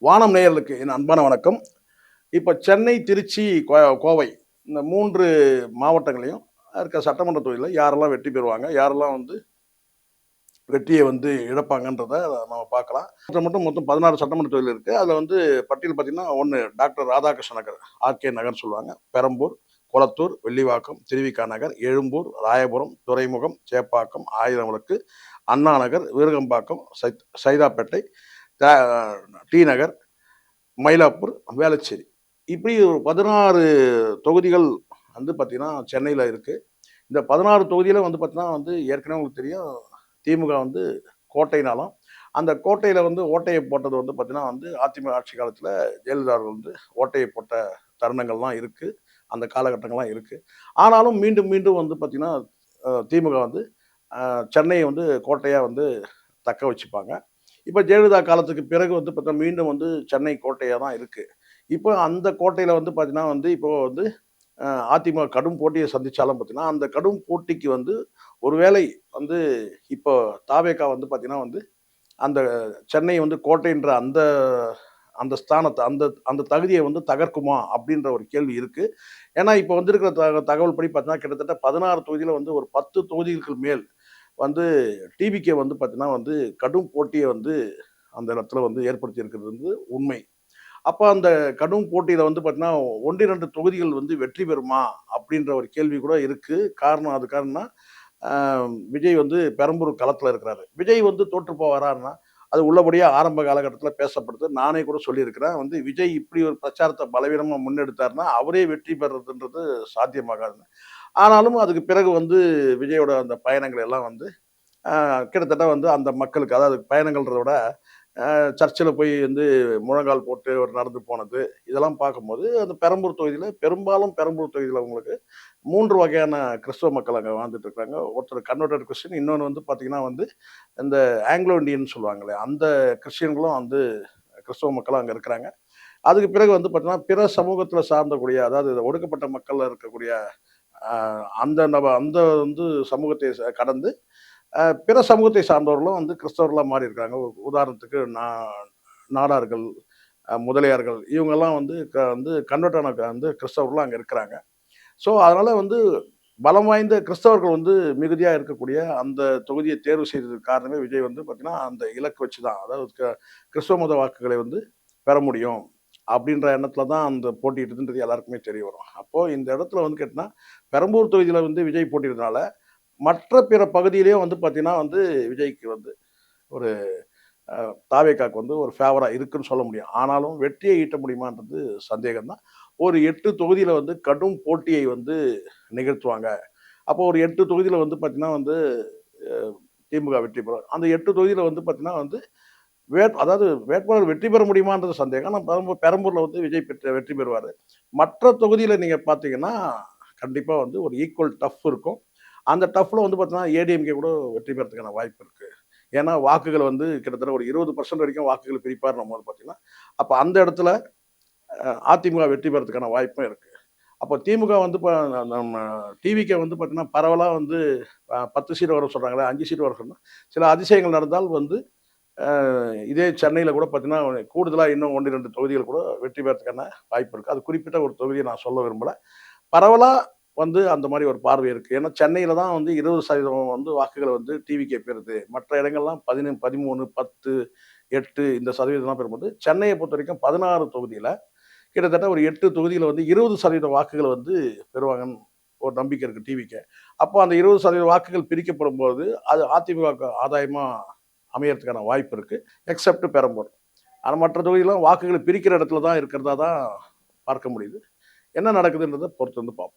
வானம் நேயர்களுக்கு என் அன்பான வணக்கம். இப்ப சென்னை, திருச்சி, கோவை இந்த 3 மாவட்டங்களையும் இருக்க சட்டமன்ற தொகுதியில யாரெல்லாம் வெற்றி பெறுவாங்க? யாரெல்லாம் வந்து வெற்றிய வந்து இழப்பாங்கன்றத நம்ம பார்க்கலாம். மொத்தம் 16 சட்டமன்ற தொகுதிகள் இருக்கு. அதுல வந்து பட்டியல் பார்த்தீங்கன்னா, 1 டாக்டர் ராதாகிருஷ்ண நகர், ஆர்கே நகர்ன்னு சொல்லுவாங்க. பெரம்பூர், கொளத்தூர், வில்லிவாக்கம், திருவிக நகர், எழும்பூர், ராயபுரம், துறைமுகம், சேப்பாக்கம், ஆயிரம் விளக்கு, அண்ணா நகர், விருகம்பாக்கம், சைதாப்பேட்டை, த டி நகர், மயிலாப்பூர், வேளச்சேரி. இப்படி ஒரு 16 தொகுதிகள் வந்து பார்த்தீங்கன்னா, சென்னையில இருக்கு. இந்த 16 தொகுதியில வந்து பார்த்தீங்கன்னா வந்து ஏற்கனவே உங்களுக்கு தெரியும், திமுக வந்து கோட்டைனாலும், அந்த கோட்டையில வந்து ஓட்டைய போட்டது வந்து பார்த்தீங்கன்னா வந்து அதிமுக ஆட்சி காலத்தில ஜெயலலிதா அவர்கள் வந்து ஓட்டைய போட்ட தருணங்கள்லாம் இருக்கு. அந்த காலகட்டங்கள்லாம் இருக்கு. ஆனாலும் மீண்டும், மீண்டும் வந்து பார்த்தீங்கன்னா, திமுக வந்து சென்னைய வந்து கோட்டையா வந்து தக்க வச்சுப்பாங்க. இப்ப ஜெயலலிதா காலத்துக்கு பிறகு வந்து பார்த்தா மீண்டும் வந்து சென்னை கோட்டையா தான் இருக்கு. இப்போ அந்த கோட்டையில வந்து பார்த்தீங்கன்னா வந்து இப்போ வந்து அ அதிமுக கடும் போட்டிய சந்திச்சாலும் பார்த்தீங்கன்னா, அந்த கடும் போட்டிக்கு வந்து ஒருவேளை வந்து இப்போ தாவேகா வந்து பார்த்தீங்கன்னா வந்து, அந்த சென்னை வந்து கோட்டைன்ற அந்த அந்த ஸ்தானத்த அந்த அந்த தகுதிய வந்து தகர்க்குமா? அப்படின்ற ஒரு கேள்வி இருக்கு. ஏன்னா, இப்போ வந்திருக்கிற தகவல் படி பார்த்தீங்கன்னா, கிட்டத்தட்ட 16 தொகுதியில வந்து ஒரு 10 தொகுதிகளுக்கு மேல் வந்து டிவிகே வந்து பார்த்தீங்கன்னா வந்து கடும் போட்டிய வந்து அந்த இடத்துல வந்து ஏற்படுத்தி இருக்கிறது வந்து உண்மை. அப்ப அந்த கடும் போட்டியில வந்து பார்த்தீங்கன்னா, 1, 2 தொகுதிகள் வந்து வெற்றி பெறுமா? அப்படின்ற ஒரு கேள்வி கூட இருக்கு. காரணம் அதுக்கு காரணம்னா, அ விஜய் வந்து பெரம்பூர் களத்துல இருக்கிறாரு. விஜய் வந்து தோற்று போவாரான்னா, அது உள்ளபடியா ஆரம்ப காலகட்டத்தில பேசப்படுது. நானே கூட சொல்லியிருக்கிறேன். வந்து விஜய் இப்படி ஒரு பிரச்சாரத்த பலவீனமா முன்னெடுத்தாருன்னா, அவரே வெற்றி பெறுறதுன்றது சாத்தியமாகாதுன்னு. ஆனாலும் அதுக்கு பிறகு வந்து விஜயோட அந்த பயணங்கள் எல்லாம் வந்து கிட்டத்தட்ட வந்து அந்த மக்களுக்கு அதாவது பயணங்கள்ன்றத விட சர்ச்சில் போய் வந்து முழங்கால் போட்டு ஒரு நடந்து போனது இதெல்லாம் பார்க்கும்போது அந்த பெரம்பூர் தொகுதியில் பெரும்பாலும் பெரம்பூர் தொகுதியில் உங்களுக்கு 3 வகையான கிறிஸ்தவ மக்கள் அங்கே வாழ்ந்துட்டு இருக்காங்க. ஒருத்தர் கன்வெர்டட் கிறிஸ்டின், இன்னொன்று வந்து பார்த்தீங்கன்னா வந்து இந்த ஆங்கிலோ இண்டியன் சொல்லுவாங்களே அந்த கிறிஸ்டியன்களும் வந்து கிறிஸ்தவ மக்களும் அங்கே இருக்கிறாங்க. அதுக்கு பிறகு வந்து பார்த்தீங்கன்னா பிற சமூகத்தில் சார்ந்தக்கூடிய அதாவது ஒடுக்கப்பட்ட மக்கள் இருக்கக்கூடிய அந்த வந்து சமூகத்தை கடந்து பிற சமூகத்தை சார்ந்தவர்களும் வந்து கிறிஸ்தவர்களா மாறி இருக்காங்க. உதாரணத்துக்கு நாடார்கள், முதலியார்கள் இவங்கெல்லாம் வந்து வந்து கன்வெர்ட் ஆன வந்து கிறிஸ்தவர்களும் அங்க இருக்கிறாங்க. ஸோ அதனால வந்து பலம் வாய்ந்த கிறிஸ்தவர்கள் வந்து மிகுதியா இருக்கக்கூடிய அந்த தொகுதிய தேர்வு செய்ததுக்கு காரணமே விஜய் வந்து பார்த்தீங்கன்னா, அந்த இலக்கு வச்சு தான். அதாவது கிறிஸ்தவ மத வாக்குகளை வந்து பெற முடியும். அப்படின்ற எண்ணத்துல தான் அந்த போட்டியிட்டதுன்றது எல்லாருக்குமே தெரிய வரும். அப்போ இந்த இடத்துல வந்து கேட்டீங்கன்னா, பெரம்பூர் தொகுதியில வந்து விஜய் போட்டியிட்டதுனால மற்ற பிற பகுதியிலேயும் வந்து பார்த்தீங்கன்னா வந்து, விஜய்க்கு வந்து ஒரு தாவேக்காக்கு வந்து ஒரு ஃபேவரா இருக்குன்னு சொல்ல முடியும். ஆனாலும் வெற்றியை ஈட்ட முடியுமான்றது சந்தேகம் தான். ஒரு 8 தொகுதியில வந்து கடும் போட்டியை வந்து நிகழ்த்துவாங்க. அப்போ ஒரு 8 தொகுதியில வந்து பார்த்தீங்கன்னா வந்து அ திமுக வெற்றி பெறும். அந்த 8 தொகுதியில வந்து பார்த்தீங்கன்னா வந்து அதாவது வேட்பாளர் வெற்றி பெற முடியுமான்றது சந்தேகம். ஆனா பெரம்பூர்ல வந்து விஜய் வெற்றி பெறுவாரு. மற்ற தொகுதியில நீங்க பார்த்தீங்கன்னா, கண்டிப்பா வந்து ஒரு ஈக்குவல் டஃப் இருக்கும். அந்த டஃப்ல வந்து பார்த்தீங்கன்னா, ஏடிஎம்கே கூட வெற்றி பெறதுக்கான வாய்ப்பு இருக்கு. ஏன்னா, வாக்குகள் வந்து கிட்டத்தட்ட ஒரு 20% வரைக்கும் வாக்குகள் பிரிப்பார்ன்னும்போது பார்த்தீங்கன்னா, அப்ப அந்த இடத்துல அதிமுக வெற்றி பெறதுக்கான வாய்ப்பும் இருக்கு. அப்போ திமுக வந்து நம்ம டிவிகே வந்து பார்த்தீங்கன்னா, பரவலா வந்து 10 சீட் வர சொல்றாங்களே, 5 சீட் வர சொன்னா, சில அதிசயங்கள் நடந்தால் வந்து இதே சென்னையில கூட பார்த்தீங்கன்னா, கூடுதலா இன்னும் 1, 2 தொகுதிகள் கூட வெற்றி பெறதுக்கான வாய்ப்பு இருக்கு. அது குறிப்பிட்ட ஒரு தொகுதிய நான் சொல்ல விரும்பல. பரவலா வந்து அந்த மாரி ஒரு பார்வை இருக்கு. ஏன்னா சென்னையில தான் வந்து 20% வந்து வாக்குகள வந்து டிவிகே பெறுது. மற்ற இடங்கள்லாம் 13, 10, 8 இந்த சதவீதம் தான் பெறும்போது, சென்னைய பொறுத்தவரைக்கும் 16 தொகுதியில கிட்டத்தட்ட ஒரு 8 தொகுதியில வந்து 20% வாக்குகள வந்து பெறுவாங்கன்னு ஒரு நம்பிக்கை இருக்கு டிவிகே. அப்போ அந்த 20% வாக்குகள் பிரிக்கப்படும்போது, அது அதிமுகவுக்கு ஆதாயமா அமையறதுக்கான வாய்ப்பு இருக்கு. எக்செப்ட் பெரம்பூர். ஆனா மற்ற தொகுதிலாம் வாக்குகள பிரிக்கிற இடத்துல தான் இருக்கிறதா தான் பார்க்க முடியுது. என்ன நடக்குதுன்றத பொறுத்து வந்து பார்ப்போம்.